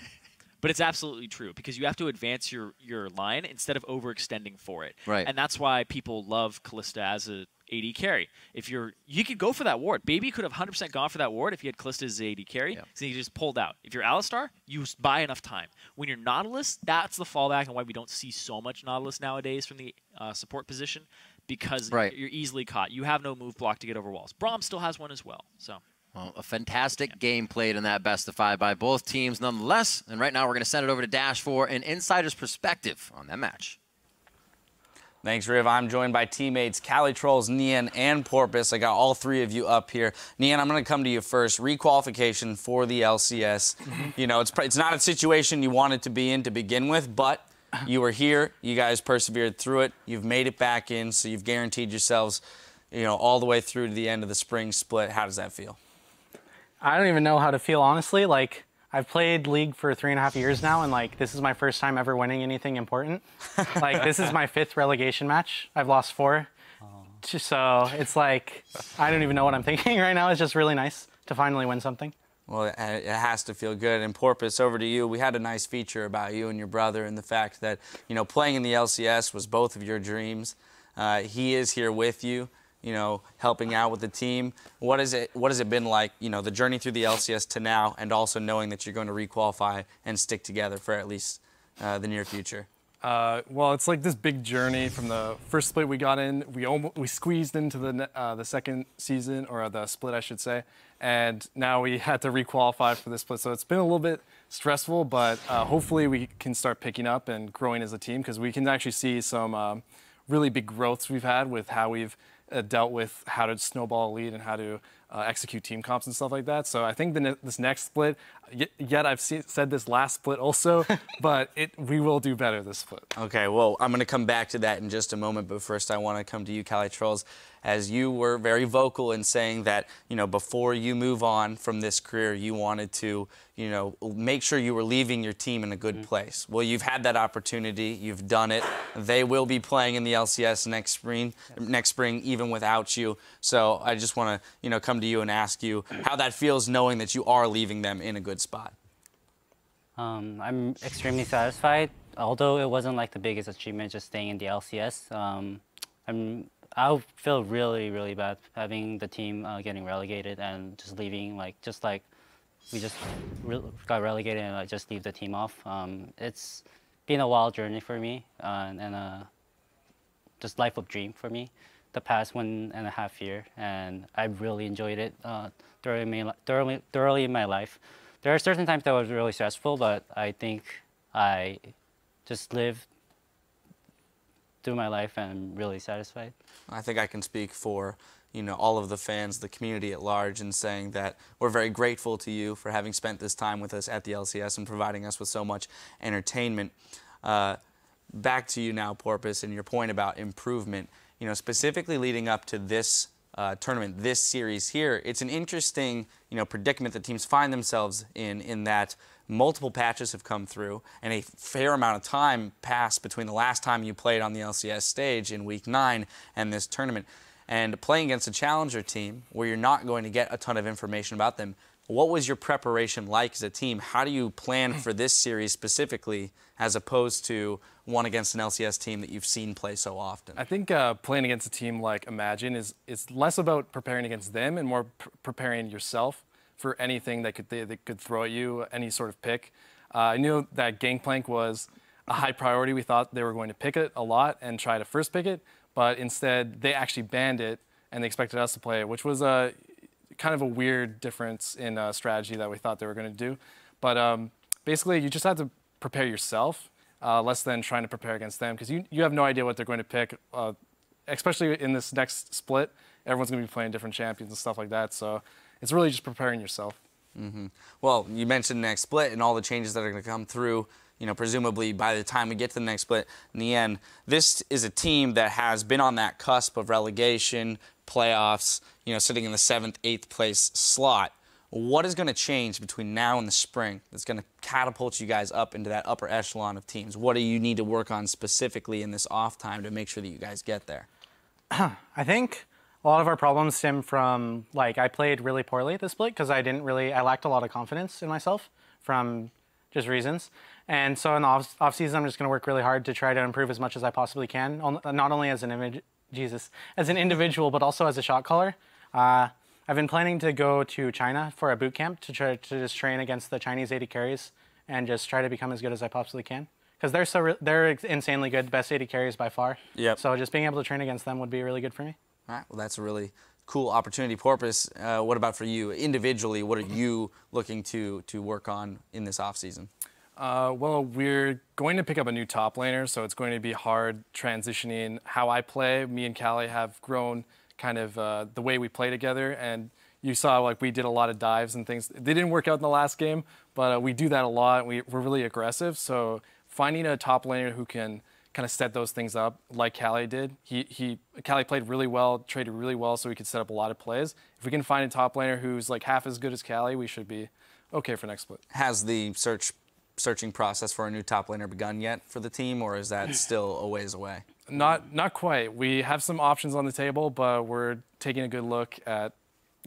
But it's absolutely true, because you have to advance your line instead of overextending for it. Right. And that's why people love Callista as a AD carry. You could go for that ward. Baby could have 100% gone for that ward if you had Callista as AD carry, so you just pulled out. If you're Alistar, you buy enough time. When you're Nautilus, that's the fallback, and why we don't see so much Nautilus nowadays from the support position, because you're easily caught. You have no move block to get over walls. Braum still has one as well. So. Well, a fantastic game played in that best of 5 by both teams nonetheless. And right now we're going to send it over to Dash for an insider's perspective on that match. Thanks, Riv. I'm joined by teammates Cali Trolls, Nian, and Porpoise. I got all three of you up here. Nian, I'm going to come to you first. Requalification for the LCS. You know, it's not a situation you wanted to be in to begin with, but you were here. You guys persevered through it. You've made it back in, so you've guaranteed yourselves, you know, all the way through to the end of the spring split. How does that feel? I don't even know how to feel, honestly. Like, I've played League for 3.5 years now, and like this is my first time ever winning anything important. Like, this is my 5th relegation match. I've lost 4. So it's like, I don't even know what I'm thinking right now. It's just really nice to finally win something. Well, it has to feel good. And Porpoise, over to you. We had a nice feature about you and your brother and the fact that, you know, playing in the LCS was both of your dreams. He is here with you, you know, helping out with the team. What has it been like, you know, the journey through the LCS to now, and also knowing that you're going to requalify and stick together for at least the near future? Well, it's like this big journey from the first split we got in. We squeezed into the second season, or the split, I should say, and now we had to requalify for this split. So it's been a little bit stressful, but hopefully we can start picking up and growing as a team, because we can actually see some really big growths we've had with how we've dealt with how to snowball a lead and how to execute team comps and stuff like that. So I think this next split, yet I've said this last split also, but we will do better this split. Okay, well, I'm going to come back to that in just a moment, but first I want to come to you, Cali Trolls, as you were very vocal in saying that, you know, before you move on from this career, you wanted to, you know, make sure you were leaving your team in a good place. Well, you've had that opportunity. You've done it. They will be playing in the LCS next spring, even without you. So I just want to, you know, come to you and ask you how that feels, knowing that you are leaving them in a good spot. I'm extremely satisfied, although it wasn't like the biggest achievement just staying in the LCS. I feel really, really bad having the team getting relegated and just leaving, just like we just got relegated and just leave the team off. It's been a wild journey for me and just life of dream for me the past 1.5 years, and I really enjoyed it thoroughly in my life. There are certain times that was really stressful, but I think I just lived through my life and I'm really satisfied. I think I can speak for, you know, all of the fans, the community at large, in saying that we're very grateful to you for having spent this time with us at the LCS and providing us with so much entertainment. Back to you now, Porpoise, and your point about improvement. You know, specifically leading up to this tournament, this series here, it's an interesting, you know, predicament that teams find themselves in that multiple patches have come through and a fair amount of time passed between the last time you played on the LCS stage in Week 9 and this tournament. And playing against a challenger team where you're not going to get a ton of information about them, what was your preparation like as a team? How do you plan for this series specifically as opposed to one against an LCS team that you've seen play so often? I think playing against a team like Imagine is less about preparing against them and more preparing yourself for anything that they could throw at you, any sort of pick. I knew that Gangplank was a high priority. We thought they were going to pick it a lot and try to first pick it, but instead they actually banned it and they expected us to play it, which was kind of a weird difference in strategy that we thought they were going to do. But basically, you just have to prepare yourself, less than trying to prepare against them, because you have no idea what they're going to pick, especially in this next split. Everyone's going to be playing different champions and stuff like that, so it's really just preparing yourself. Mm-hmm. Well, you mentioned next split and all the changes that are going to come through. You know, presumably by the time we get to the next split, in the end, this is a team that has been on that cusp of relegation, playoffs, you know, sitting in the 7th, 8th place slot. What is going to change between now and the spring that's going to catapult you guys up into that upper echelon of teams? What do you need to work on specifically in this off time to make sure that you guys get there? I think a lot of our problems stem from, like, I played really poorly this split because I lacked a lot of confidence in myself from just reasons. And so in the off season, I'm just going to work really hard to try to improve as much as I possibly can, not only as as an individual, but also as a shot caller. I've been planning to go to China for a boot camp to try to just train against the Chinese AD carries and just try to become as good as I possibly can. Because they're insanely good, best AD carries by far. Yep. So just being able to train against them would be really good for me. All right, well, that's a really cool opportunity. Porpoise, what about for you individually? What are you looking to work on in this off season? Well, we're going to pick up a new top laner, so it's going to be hard transitioning how I play. Me and Callie have grown kind of the way we play together, and you saw like we did a lot of dives and things. They didn't work out in the last game, but we do that a lot. We're really aggressive, so finding a top laner who can kind of set those things up like Callie did. Callie played really well, traded really well, so we could set up a lot of plays. If we can find a top laner who's like half as good as Callie, we should be okay for next split. Has the searching process for a new top laner begun yet for the team, or is that still a ways away? Not quite. We have some options on the table, but we're taking a good look at,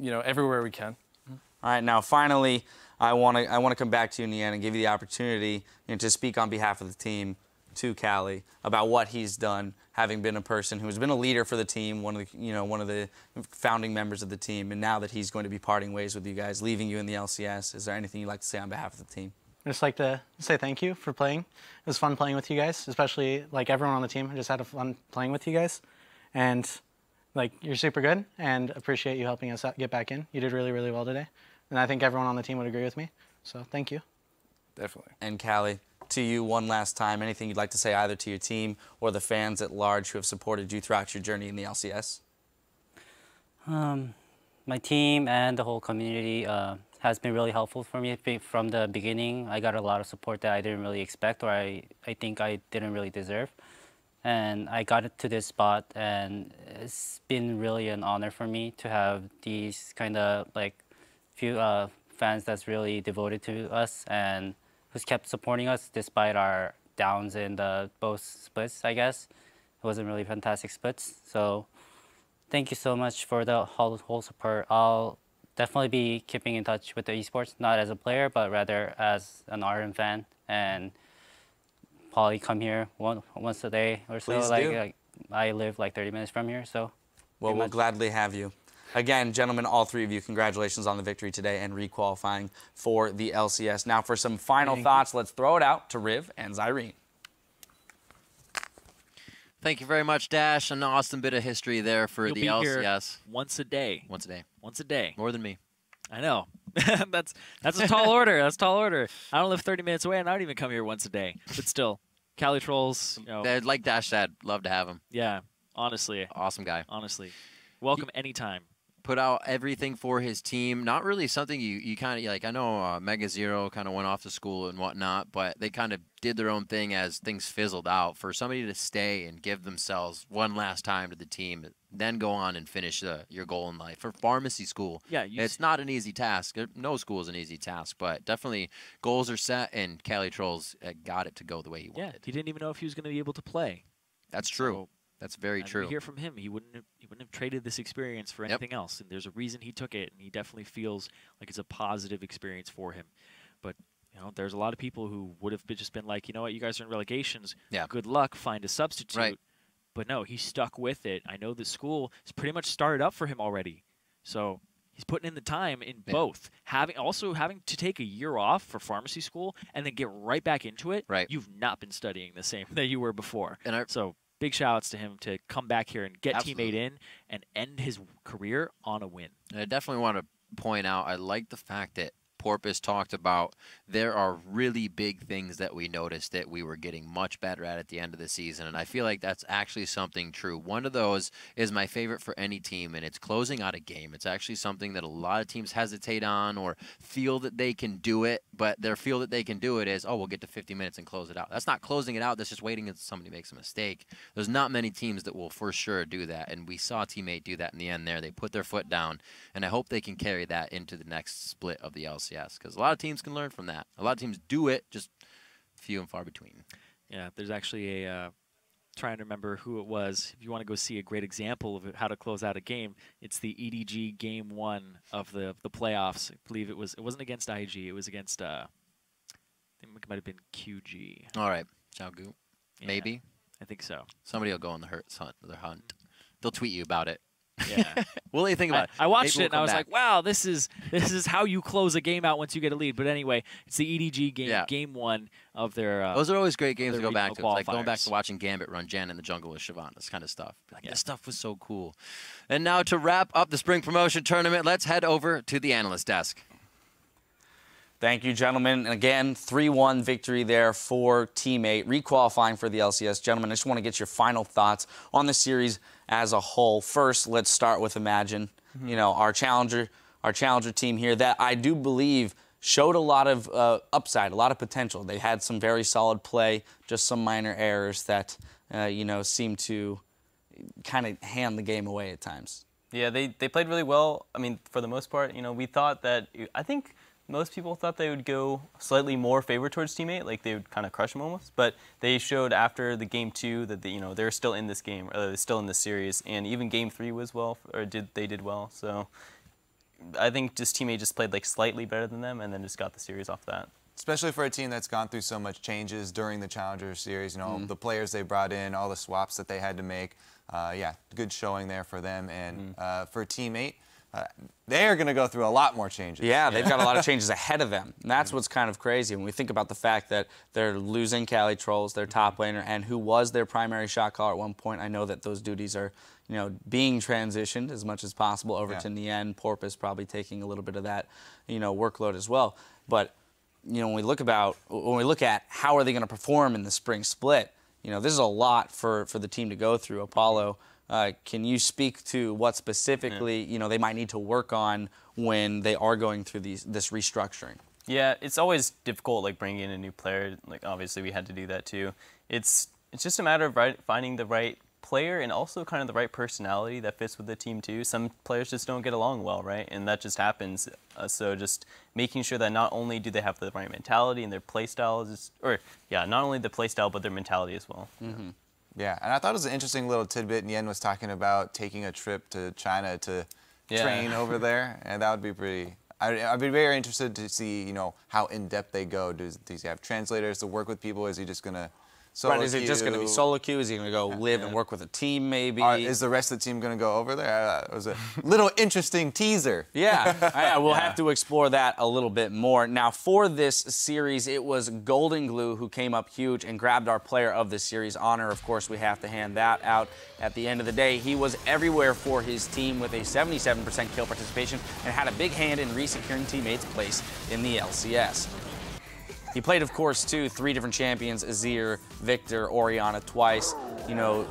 everywhere we can. All right, now finally, I want to come back to you, Nian, and give you the opportunity to speak on behalf of the team to Callie about what he's done, having been a person who's been a leader for the team, one of the founding members of the team, and now that he's going to be parting ways with you guys, leaving you in the LCS. Is there anything you'd like to say on behalf of the team? I'd just like to say thank you for playing. It was fun playing with you guys, especially like everyone on the team. I just had fun playing with you guys, and like you're super good, and appreciate you helping us get back in. You did really, really well today, and I think everyone on the team would agree with me. So thank you. Definitely. And Callie, to you one last time, anything you'd like to say either to your team or the fans at large who have supported you throughout your journey in the LCS? My team and the whole community has been really helpful for me from the beginning. I got a lot of support that I didn't really expect, or I think I didn't really deserve. And I got it to this spot, and it's been really an honor for me to have these kind of like few fans that's really devoted to us and who's kept supporting us despite our downs in both splits, I guess. It wasn't really fantastic splits. So thank you so much for the whole support. I'll definitely be keeping in touch with the esports, not as a player, but rather as an ardent fan, and probably come here once a day or so. Please do. Like I live like 30 minutes from here, so. Well, we'll gladly have you. Again, gentlemen, all three of you, congratulations on the victory today and requalifying for the LCS. Now for some final thoughts, let's throw it out to Riv and Zyrene. Thank you very much, Dash. An awesome bit of history there for the LCS. Here once a day. Once a day. Once a day. More than me. I know. That's a tall order. That's a tall order. I don't live 30 minutes away, and I don't even come here once a day. But still, Cali Trolls, like Dash said, love to have him. Yeah, honestly. Awesome guy. Honestly. Welcome anytime. Put out everything for his team. Not really something you kind of like. I know Mega Zero kind of went off to school and whatnot, but they kind of did their own thing as things fizzled out. For somebody to stay and give themselves one last time to the team, then go on and finish your goal in life. For pharmacy school, it's not an easy task. No school is an easy task, but definitely goals are set, and Cali Trolls got it to go the way he wanted. Yeah, he didn't even know if he was going to be able to play. That's true. So, that's very true. We hear from him. He wouldn't have traded this experience for anything else, and there's a reason he took it, and he definitely feels like it's a positive experience for him. But there's a lot of people who would have just been like, you know what, you guys are in relegations. Yeah. Good luck, find a substitute. Right. But no, he stuck with it. I know the school has pretty much started up for him already, so he's putting in the time in both. Having to take a year off for pharmacy school and then get right back into it. Right. You've not been studying the same that you were before. And so big shout-outs to him to come back here and get teammate in and end his career on a win. And I definitely want to point out, I like the fact that Porpoise talked about there are really big things that we noticed that we were getting much better at the end of the season, and I feel like that's actually something true. One of those is my favorite for any team, and it's closing out a game. It's actually something that a lot of teams hesitate on or feel that they can do it, but their feel that they can do it is, oh, we'll get to 50 minutes and close it out. That's not closing it out. That's just waiting until somebody makes a mistake. There's not many teams that will for sure do that, and we saw Teammate do that in the end there. They put their foot down, and I hope they can carry that into the next split of the LCS. Because a lot of teams can learn from that. A lot of teams do it, just few and far between. Yeah, there's actually a trying to remember who it was. If you want to go see a great example of how to close out a game, it's the EDG Game 1 of the playoffs. I believe it wasn't against IG. It was against I think it might have been QG. All right, Xiaogu, maybe. I think so. Somebody will go on the hunt. They'll tweet you about it. Yeah. What do you think about it? I watched it and I was like, wow, this is how you close a game out once you get a lead. But anyway, it's the EDG game, game 1 of their. Those are always great games to go back to. It's like going back qualifiers. to watching Gambit run Jan in the jungle with Siobhan. This kind of stuff. Like, this stuff was so cool. And now to wrap up the spring promotion tournament, let's head over to the analyst desk. Thank you, gentlemen. And again, 3-1 victory there for Team 8, requalifying for the LCS. Gentlemen, I just want to get your final thoughts on the series as a whole. First, let's start with Imagine. You know, our challenger team here that I do believe showed a lot of upside, a lot of potential. They had some very solid play, just some minor errors that, you know, seemed to kind of hand the game away at times. Yeah, they played really well. I mean, for the most part, you know, we thought that, I think most people thought they would go slightly more favor towards Team 8, like they would kind of crush them almost. But they showed after the game 2 that you know, they're still in this game, or still in this series, and even game 3 was well, or they did well. So I think just Team 8 just played like slightly better than them, and then just got the series off that. Especially for a team that's gone through so much changes during the Challenger Series, you know, the players they brought in, all the swaps that they had to make. Yeah, good showing there for them. And for Team 8, they are going to go through a lot more changes. Yeah, they've got a lot of changes ahead of them. And that's what's kind of crazy when we think about the fact that they're losing Cali Trolls, their top laner, and who was their primary shot caller at one point. I know that those duties are, you know, being transitioned as much as possible over to Nien. Porpoise probably taking a little bit of that, you know, workload as well. But, you know, when we look at how are they going to perform in the spring split, you know, this is a lot for the team to go through. Apollo, can you speak to what specifically, you know, they might need to work on when they are going through this restructuring? Yeah, it's always difficult, like bringing in a new player. Like obviously we had to do that too. It's just a matter of finding the right player and also kind of the right personality that fits with the team too. Some players just don't get along well, right? And that just happens. So just making sure that not only do they have the right mentality and their play style not only the play style but their mentality as well. Yeah, and I thought it was an interesting little tidbit. Nien was talking about taking a trip to China to train over there, and that would be pretty. I'd be very interested to see, you know, how in depth they go. Does he have translators to work with people? Is he just gonna solo is it just going to be solo queue? Is he going to go live and work with a team maybe? Is the rest of the team going to go over there? It was a little interesting teaser. Yeah, we'll have to explore that a little bit more. Now, for this series, it was Golden Glue who came up huge and grabbed our player of the series honor. Of course, we have to hand that out at the end of the day. He was everywhere for his team with a 77% kill participation and had a big hand in re-securing teammates' place in the LCS. He played, of course, too, 3 different champions, Azir, Victor, Orianna twice. You know,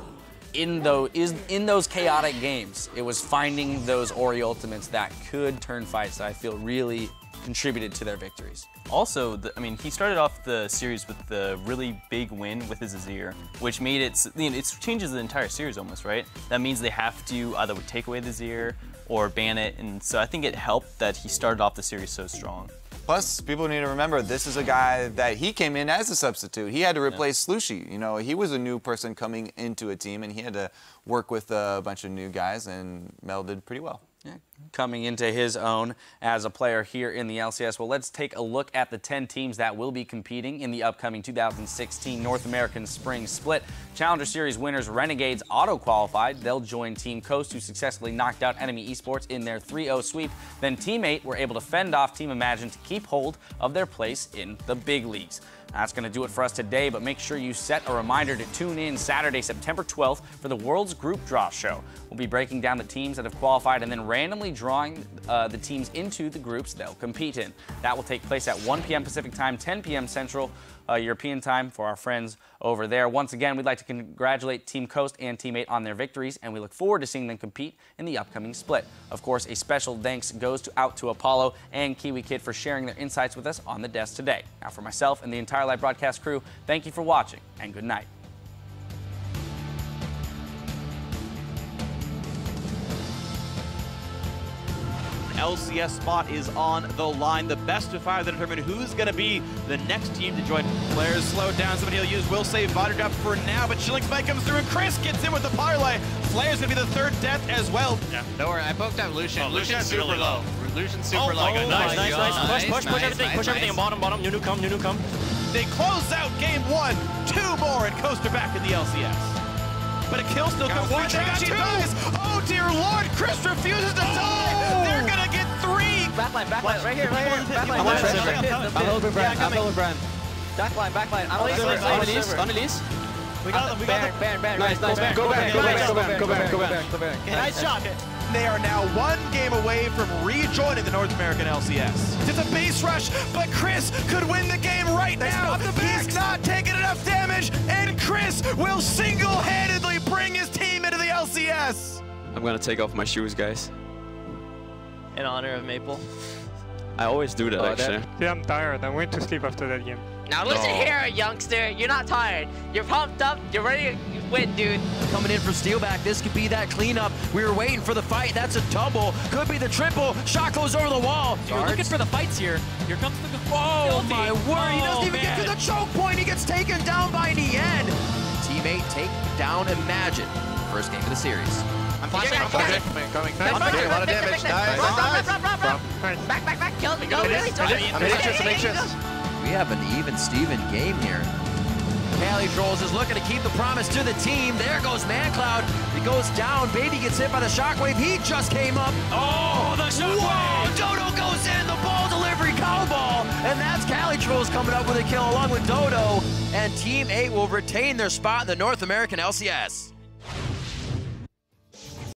in those chaotic games, it was finding those Ori ultimates that could turn fights that I feel really contributed to their victories. Also, I mean, he started off the series with the really big win with his Azir, which made it, it changes the entire series almost, right? That means they have to either take away the Azir or ban it, and so I think it helped that he started off the series so strong. Plus, people need to remember, this is a guy that he came in as a substitute. He had to replace Slushy. You know, he was a new person coming into a team, and he had to work with a bunch of new guys, and Mel did pretty well. Yeah, coming into his own as a player here in the LCS. Well, let's take a look at the 10 teams that will be competing in the upcoming 2016 North American Spring Split. Challenger Series winners Renegades auto-qualified. They'll join Team Coast, who successfully knocked out Enemy Esports in their 3-0 sweep. Then Team 8 were able to fend off Team Imagine to keep hold of their place in the big leagues. That's going to do it for us today, but make sure you set a reminder to tune in Saturday, September 12th for the World's Group Draw Show. We'll be breaking down the teams that have qualified and then randomly drawing the teams into the groups they'll compete in. That will take place at 1 p.m. Pacific Time, 10 p.m. Central European Time for our friends over there. Once again, we'd like to congratulate Team Coast and Team 8 on their victories, and we look forward to seeing them compete in the upcoming split. Of course, a special thanks goes out to Apollo and Kiwi Kid for sharing their insights with us on the desk today. Now, for myself and the entire live broadcast crew, thank you for watching, and good night. LCS spot is on the line. The best of 5 that determine who's going to be the next team to join. Players slowed down. Somebody will use will save Voderdub for now, but Chilling Spike comes through and Chris gets in with the parlay. Flair's going to be the 3rd death as well. Yeah, don't worry. I poked out Lucian. Oh, Lucian's super really low. Lucian's super low. Nice. Push everything. Bottom. New come. They close out game 1. 2 more, and Coast are back in the LCS. But a kill still comes through. They got 2. Oh, dear Lord. Chris refuses to die. They're going to get 3. Backline, right here. Backline. I'm over Brand. Backline. On Elise. We got them. Baron. Nice. Go back. Nice shot. they are now 1 game away from rejoining the North American LCS. It's a base rush, but Chris could win the game right now. He's not taking enough damage, and Chris will single-handedly bring his team into the LCS. I'm gonna take off my shoes, guys. In honor of Maple. I always do that, actually. Yeah, I'm tired. I went to sleep after that game. Now listen here, youngster. You're not tired. You're pumped up. You're ready to win, dude. Coming in for Steelback. This could be that cleanup. We were waiting for the fight. That's a double. Could be the triple. Shot goes over the wall. You're looking for the fights here. Here comes the Oh, my word. He doesn't even get to the choke point. He gets taken down by Nien. Teammate take down Imagine. First game of the series. I'm flashing. I'm Coming. a lot of damage. Back. Kill me. Go, really. I'm anxious. We have an even-Steven game here. Cali Trolls is looking to keep the promise to the team. There goes ManCloud. He goes down. Baby gets hit by the shockwave. He just came up. Oh, the shockwave! Whoa! Dodo goes in. The ball delivery cow ball. And that's Cali Trolls coming up with a kill along with Dodo. And Team 8 will retain their spot in the North American LCS.